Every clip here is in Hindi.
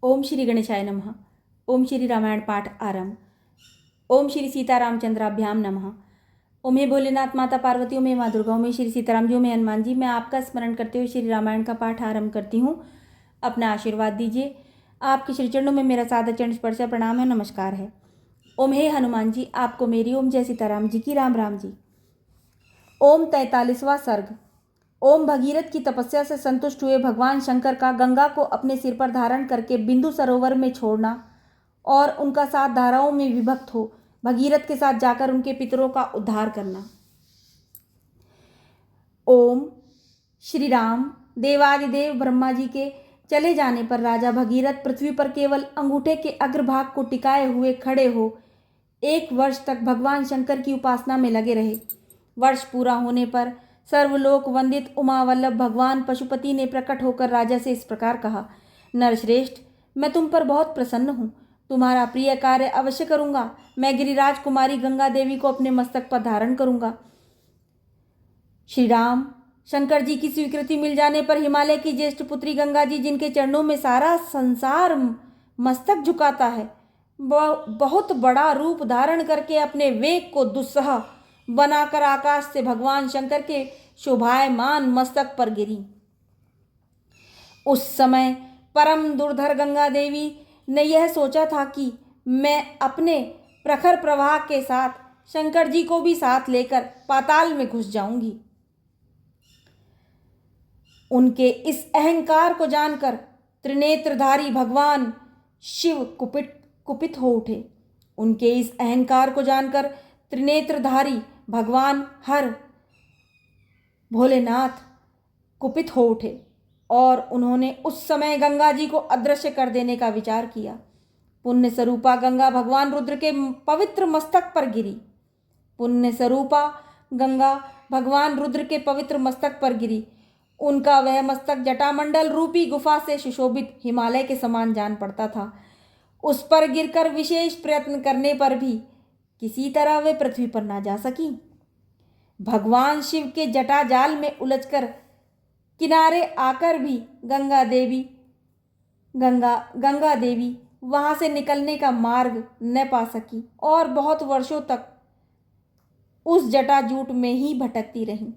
ओम श्री गणेशाय नमः। ओम श्री रामायण पाठ आरंभ। ओम श्री सीतारामचंद्राभ्याम नमः। ओम हे भोलेनाथ माता पार्वती, ओम हे माँ दुर्गा, ओम हे श्री सीताराम जी, ओम हे हनुमान जी। मैं आपका स्मरण करते हुए श्री रामायण का पाठ आरंभ करती हूँ। अपना आशीर्वाद दीजिए। आपके श्री चरणों में मेरा सादर चरण स्पर्श प्रणाम है, नमस्कार है। ओम हे हनुमान जी, आपको मेरी ओम जय सीताराम जी की राम राम जी। ओम 43वां सर्ग। ओम भगीरथ की तपस्या से संतुष्ट हुए भगवान शंकर का गंगा को अपने सिर पर धारण करके बिंदु सरोवर में छोड़ना और उनका सात धाराओं में विभक्त हो भगीरथ के साथ जाकर उनके पितरों का उद्धार करना। ओम श्री राम देवादिदेव ब्रह्मा जी के चले जाने पर राजा भगीरथ पृथ्वी पर केवल अंगूठे के अग्रभाग को टिकाए हुए खड़े हो 1 वर्ष तक भगवान शंकर की उपासना में लगे रहे। वर्ष पूरा होने पर सर्वलोक वंदित उमावल्लभ भगवान पशुपति ने प्रकट होकर राजा से इस प्रकार कहा, नरश्रेष्ठ, मैं तुम पर बहुत प्रसन्न हूँ। तुम्हारा प्रिय कार्य अवश्य करूँगा। मैं गिरिराज कुमारी गंगा देवी को अपने मस्तक पर धारण करूँगा। श्री राम शंकर जी की स्वीकृति मिल जाने पर हिमालय की ज्येष्ठ पुत्री गंगा जी, जिनके चरणों में सारा संसार मस्तक झुकाता है, बहुत बड़ा रूप धारण करके अपने वेग को दुस्सह बनाकर आकाश से भगवान शंकर के शोभायमान मस्तक पर गिरी। उस समय परम दुर्धर गंगा देवी ने यह सोचा था कि मैं अपने प्रखर प्रवाह के साथ शंकर जी को भी साथ लेकर पाताल में घुस जाऊंगी। उनके इस अहंकार को जानकर त्रिनेत्रधारी भगवान शिव कुपित हो उठे। उनके इस अहंकार को जानकर त्रिनेत्रधारी भगवान हर भोलेनाथ कुपित हो उठे और उन्होंने उस समय गंगा जी को अदृश्य कर देने का विचार किया। पुण्य स्वरूपा गंगा भगवान रुद्र के पवित्र मस्तक पर गिरी। पुण्य स्वरूपा गंगा भगवान रुद्र के पवित्र मस्तक पर गिरी। उनका वह मस्तक जटामंडल रूपी गुफा से सुशोभित हिमालय के समान जान पड़ता था। उस पर गिरकर विशेष प्रयत्न करने पर भी किसी तरह वे पृथ्वी पर ना जा सकी। भगवान शिव के जटा जाल में उलझकर किनारे आकर भी गंगा देवी वहां से निकलने का मार्ग न पा सकी और बहुत वर्षों तक उस जटाजूट में ही भटकती रहीं।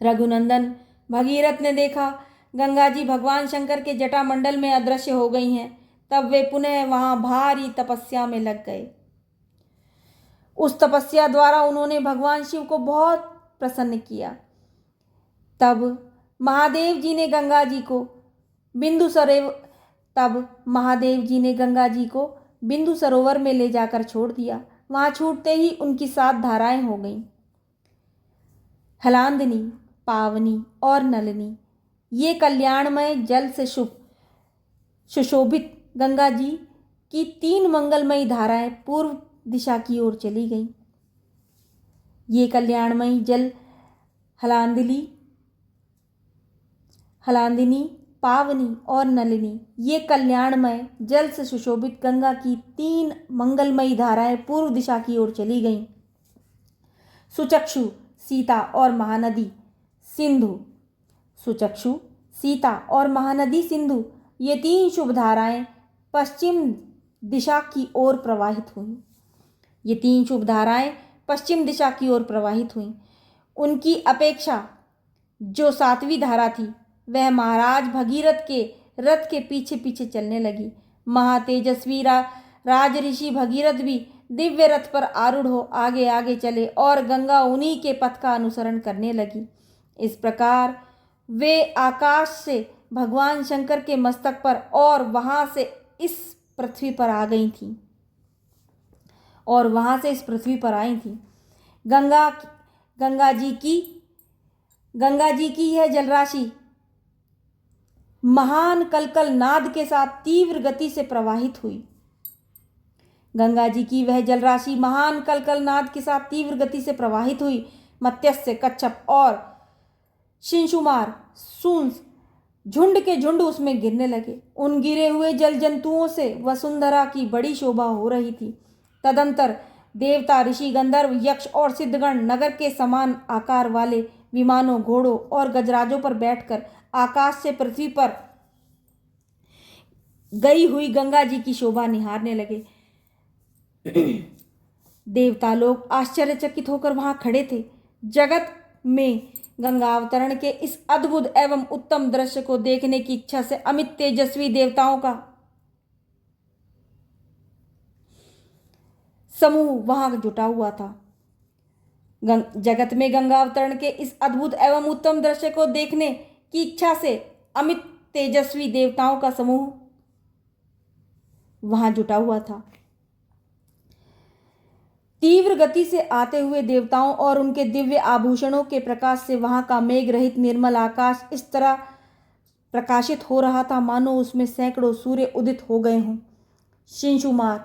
रघुनंदन भगीरथ ने देखा गंगा जी भगवान शंकर के जटामंडल में अदृश्य हो गई हैं। तब वे पुनः वहां भारी तपस्या में लग गए। उस तपस्या द्वारा उन्होंने भगवान शिव को बहुत प्रसन्न किया। तब महादेव जी ने गंगा जी को बिंदु सरोवर में ले जाकर छोड़ दिया। वहां छूटते ही उनकी 7 धाराएं हो गईं। हलांदिनी, पावनी और नलिनी, ये कल्याणमय जल से सुशोभित गंगा जी की 3 मंगलमयी धाराएं पूर्व दिशा की ओर चली गईं। ये कल्याणमयी जल हलांदिनी, पावनी और नलिनी, ये कल्याणमय जल से सुशोभित गंगा की 3 मंगलमयी धाराएं पूर्व दिशा की ओर चली गईं। सुचक्षु, सीता और महानदी सिंधु, ये 3 शुभ धाराएं पश्चिम दिशा की ओर प्रवाहित हुईं। ये 3 शुभ धाराएं पश्चिम दिशा की ओर प्रवाहित हुईं। उनकी अपेक्षा जो 7वीं धारा थी वह महाराज भगीरथ के रथ के पीछे पीछे चलने लगी। महातेजस्वी राज ऋषि भगीरथ भी दिव्य रथ पर आरूढ़ हो आगे आगे चले और गंगा उन्हीं के पथ का अनुसरण करने लगी। इस प्रकार वे आकाश से भगवान शंकर के मस्तक पर और वहां से इस पृथ्वी पर आई थी। गंगा जी की यह जलराशि महान कलकल नाद के साथ तीव्र गति से प्रवाहित हुई। मत्स्य, कच्छप और शिंशुमार सूंस झुंड के झुंड उसमें गिरने लगे। उन गिरे हुए जल जंतुओं से वसुंधरा की बड़ी शोभा हो रही थी। तदंतर देवता, ऋषि, गंधर्व, यक्ष और सिद्धगण नगर के समान आकार वाले विमानों, घोड़ों और गजराजों पर बैठकर आकाश से पृथ्वी पर गई हुई गंगा जी की शोभा निहारने लगे। देवता लोग आश्चर्यचकित होकर वहां खड़े थे। जगत में गंगा अवतरण के इस अद्भुत एवं उत्तम दृश्य को देखने की इच्छा से अमित तेजस्वी देवताओं का समूह वहां जुटा हुआ था। जगत में गंगा अवतरण के इस अद्भुत एवं उत्तम दृश्य को देखने की इच्छा से अमित तेजस्वी देवताओं का समूह वहां जुटा हुआ था। तीव्र गति से आते हुए देवताओं और उनके दिव्य आभूषणों के प्रकाश से वहां का मेघ रहित निर्मल आकाश इस तरह प्रकाशित हो रहा था मानो उसमें सैकड़ों सूर्य उदित हो गए हों। शिंशुमार,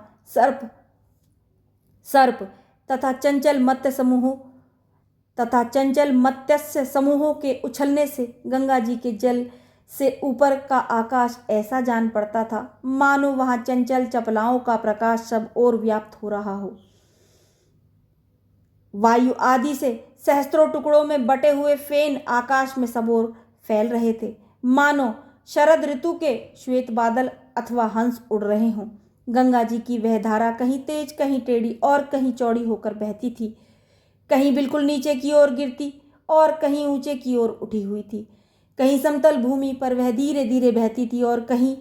सर्प तथा चंचल मत्स्य समूहों के उछलने से गंगा जी के जल से ऊपर का आकाश ऐसा जान पड़ता था मानो वहां चंचल चपलाओं का प्रकाश सब ओर व्याप्त हो रहा हो। वायु आदि से सहस्त्रों टुकड़ों में बटे हुए फेन आकाश में सब ओर फैल रहे थे मानो शरद ऋतु के श्वेत बादल अथवा हंस उड़ रहे हों। गंगा जी की वह धारा कहीं तेज, कहीं टेढ़ी और कहीं चौड़ी होकर बहती थी, कहीं बिल्कुल नीचे की ओर गिरती और कहीं ऊंचे की ओर उठी हुई थी। कहीं समतल भूमि पर वह धीरे धीरे बहती थी और कहीं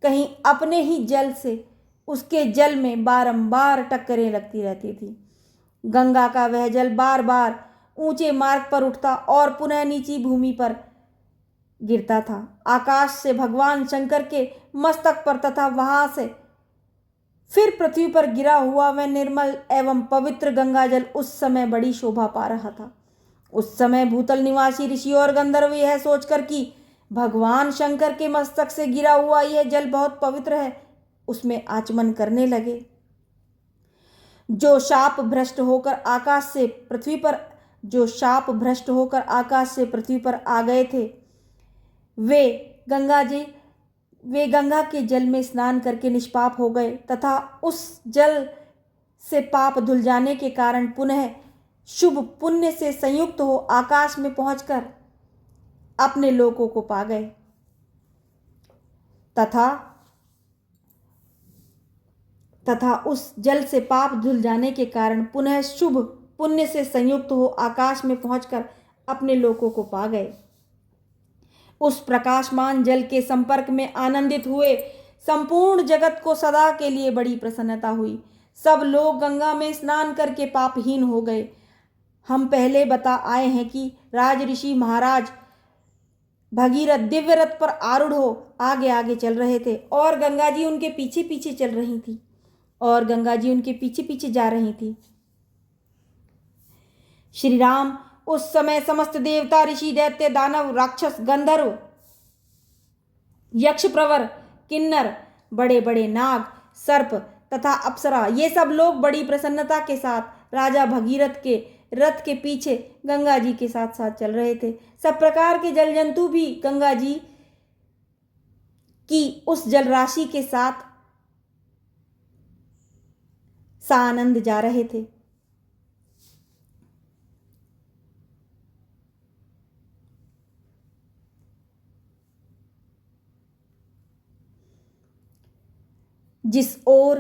कहीं अपने ही जल से उसके जल में बारंबार टक्करें लगती रहती थी। गंगा का वह जल बार बार ऊंचे मार्ग पर उठता और पुनः नीची भूमि पर गिरता था। आकाश से भगवान शंकर के मस्तक पर तथा वहां से फिर पृथ्वी पर गिरा हुआ वह निर्मल एवं पवित्र गंगाजल उस समय बड़ी शोभा पा रहा था। उस समय भूतल निवासी ऋषि और गंधर्व यह सोचकर कि भगवान शंकर के मस्तक से गिरा हुआ यह जल बहुत पवित्र है, उसमें आचमन करने लगे। जो शाप भ्रष्ट होकर आकाश से पृथ्वी पर आ गए थे वे गंगा के जल में स्नान करके निष्पाप हो गए तथा उस जल से पाप धुल जाने के कारण पुनः शुभ पुण्य से संयुक्त हो आकाश में पहुंचकर अपने लोकों को पा गए तथा उस जल से पाप धुल जाने के कारण पुनः शुभ पुण्य से संयुक्त हो आकाश में पहुंचकर अपने लोकों को पा गए। उस प्रकाशमान जल के संपर्क में आनंदित हुए संपूर्ण जगत को सदा के लिए बड़ी प्रसन्नता हुई। सब लोग गंगा में स्नान करके पापहीन हो गए। हम पहले बता आए हैं कि राज ऋषि महाराज भगीरथ दिव्य रथ पर आरूढ़ हो आगे आगे चल रहे थे और गंगा जी उनके पीछे पीछे जा रही थी। श्री राम उस समय समस्त देवता, ऋषि, दैत्य, दानव, राक्षस, गंधर्व, यक्ष, प्रवर, किन्नर, बड़े बड़े नाग, सर्प तथा अप्सरा ये सब लोग बड़ी प्रसन्नता के साथ राजा भगीरथ के रथ के पीछे गंगा जी के साथ साथ चल रहे थे। सब प्रकार के जल जंतु भी गंगा जी की उस जल राशि के साथ सानंद जा रहे थे। जिस ओर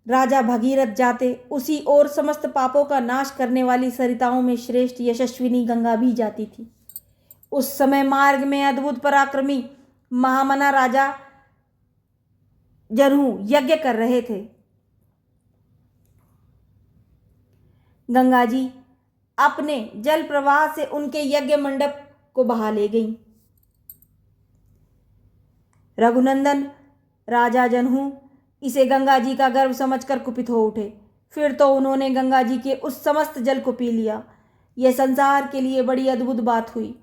राजा भगीरथ जाते उसी ओर समस्त पापों का नाश करने वाली सरिताओं में श्रेष्ठ यशस्विनी गंगा भी जाती थी। उस समय मार्ग में अद्भुत पराक्रमी महामना राजा जनहू यज्ञ कर रहे थे। गंगा जी अपने जल प्रवाह से उनके यज्ञ मंडप को बहा ले गईं। रघुनंदन राजा जनहू इसे गंगा जी का गर्व समझकर कुपित हो उठे। फिर तो उन्होंने गंगा जी के उस समस्त जल को पी लिया। यह संसार के लिए बड़ी अद्भुत बात हुई।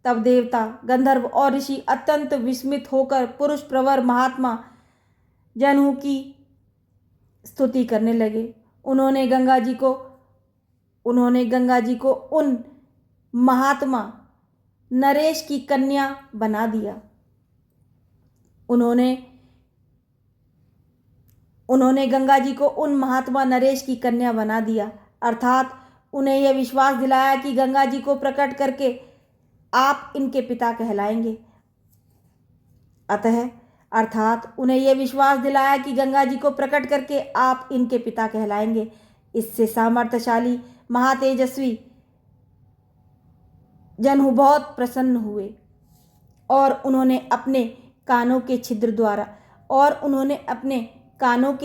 तब देवता, गंधर्व और ऋषि अत्यंत विस्मित होकर पुरुष प्रवर महात्मा जनहू की स्तुति करने लगे। उन्होंने गंगा जी को उन महात्मा नरेश की कन्या बना दिया। उन्होंने गंगा जी को उन महात्मा नरेश की कन्या बना दिया, अर्थात उन्हें यह विश्वास दिलाया कि गंगा जी को प्रकट करके आप इनके पिता कहलाएंगे। अर्थात उन्हें यह विश्वास दिलाया कि गंगा जी को प्रकट करके आप इनके पिता कहलाएंगे। इससे सामर्थ्यशाली महातेजस्वी जनहु बहुत प्रसन्न हुए और उन्होंने अपने कानों के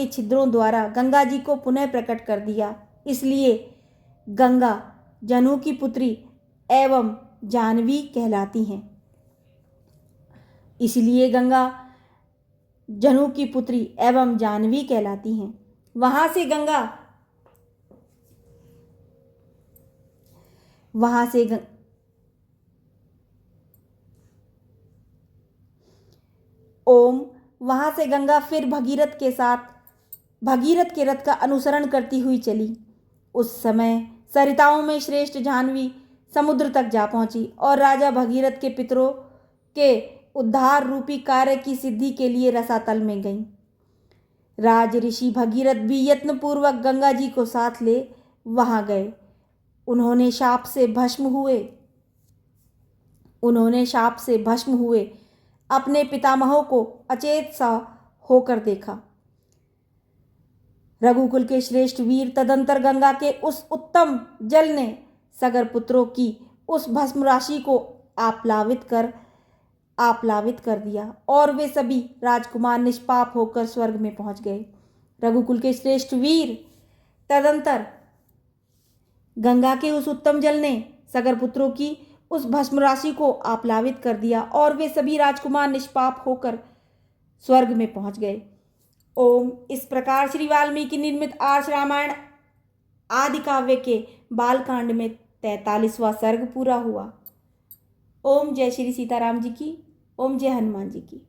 छिद्रों द्वारा गंगा जी को पुनः प्रकट कर दिया। इसलिए गंगा जनहु की पुत्री एवं जाह्नवी कहलाती हैं। इसलिए गंगा जनहु की पुत्री एवं जाह्नवी कहलाती हैं। वहां से गंगा फिर भगीरथ के रथ का अनुसरण करती हुई चली। उस समय सरिताओं में श्रेष्ठ जाह्नवी समुद्र तक जा पहुंची और राजा भगीरथ के पितरों के उद्धार रूपी कार्य की सिद्धि के लिए रसातल में गईं। राज ऋषि भगीरथ भी यत्नपूर्वक गंगा जी को साथ ले वहां गए। उन्होंने शाप से भस्म हुए अपने पितामहों को अचेत सा होकर देखा। रघुकुल के श्रेष्ठ वीर तदंतर गंगा के उस उत्तम जल ने सगर पुत्रों की उस भस्म राशि को आप्लावित कर दिया और वे सभी राजकुमार निष्पाप होकर स्वर्ग में पहुंच गए। रघुकुल के श्रेष्ठ वीर तदंतर गंगा के उस उत्तम जल ने सगर पुत्रों की उस भस्म राशि को आप्लावित कर दिया और वे सभी राजकुमार निष्पाप होकर स्वर्ग में पहुंच गए। ओम। इस प्रकार श्री वाल्मीकि निर्मित आर्ष रामायण आदि काव्य के बालकांड में 43वां सर्ग पूरा हुआ। ओम। जय श्री सीताराम जी की। ओम। जय हनुमान जी की।